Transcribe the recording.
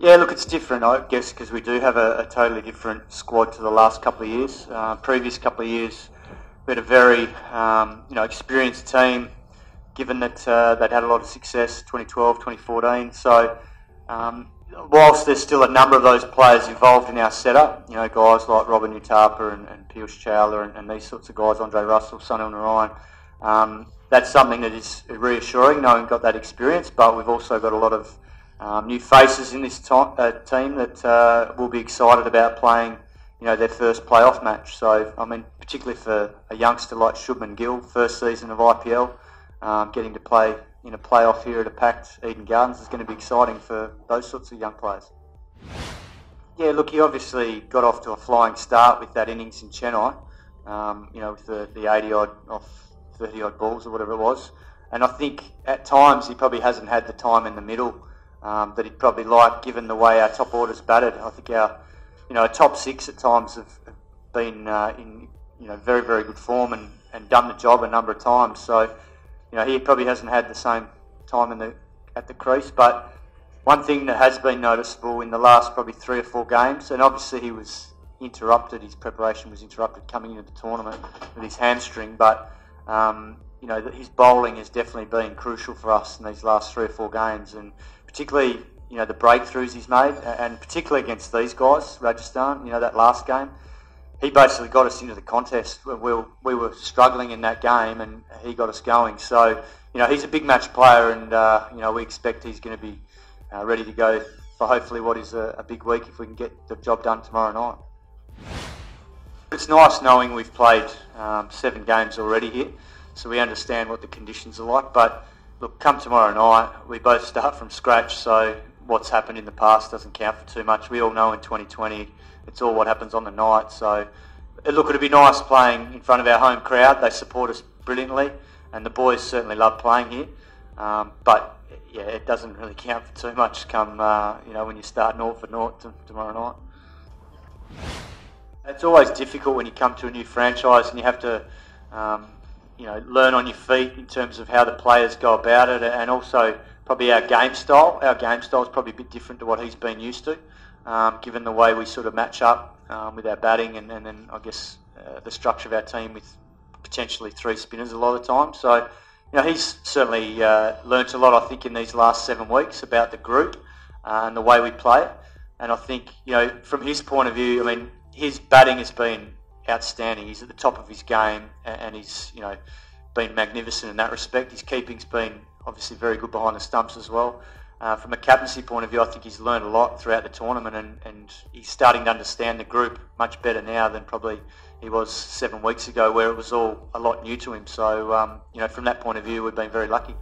Yeah, look, it's different, I guess, because we do have a totally different squad to the last couple of years. Previous couple of years, we had a very experienced team, given that they'd had a lot of success 2012, 2014. So whilst there's still a number of those players involved in our setup, guys like Robin Utapa and Piyush Chawla and these sorts of guys, Andre Russell, Sunil Narayan, that's something that is reassuring, knowing we've got that experience, but we've also got a lot of new faces in this team that will be excited about playing, their first playoff match. So, I mean, particularly for a youngster like Shubman Gill, first season of IPL, getting to play in a playoff here at a packed Eden Gardens is going to be exciting for those sorts of young players. Yeah, look, he obviously got off to a flying start with that innings in Chennai, with the 80-odd off 30-odd balls or whatever it was. And I think at times he probably hasn't had the time in the middle that he'd probably like, given the way our top order's batted. I think our top six at times have been in very, very good form and done the job a number of times. So he probably hasn't had the same time at the crease. But one thing that has been noticeable in the last probably 3 or 4 games, and obviously he was interrupted, his preparation was interrupted coming into the tournament with his hamstring, but his bowling has definitely been crucial for us in these last 3 or 4 games, and particularly the breakthroughs he's made, and particularly against these guys, Rajasthan, that last game. He basically got us into the contest. We were struggling in that game, and he got us going. So, he's a big match player, and we expect he's going to be ready to go for hopefully what is a big week if we can get the job done tomorrow night. It's nice knowing we've played 7 games already here, so we understand what the conditions are like. But look, come tomorrow night, we both start from scratch, so what's happened in the past doesn't count for too much. We all know in 2020, it's all what happens on the night. So, look, it'd be nice playing in front of our home crowd. They support us brilliantly, and the boys certainly love playing here. But yeah, it doesn't really count for too much come when you start 0 for 0 tomorrow night. It's always difficult when you come to a new franchise and you have to learn on your feet in terms of how the players go about it, and also probably our game style. Our game style is probably a bit different to what he's been used to, given the way we sort of match up with our batting and then I guess the structure of our team with potentially 3 spinners a lot of the time. So, he's certainly learnt a lot, I think, in these last 7 weeks about the group and the way we play it. And I think, from his point of view, I mean, his batting has been outstanding. He's at the top of his game, and he's been magnificent in that respect. His keeping's been obviously very good behind the stumps as well. From a captaincy point of view, I think he's learned a lot throughout the tournament, and he's starting to understand the group much better now than probably he was 7 weeks ago, where it was all a lot new to him. So from that point of view, we've been very lucky.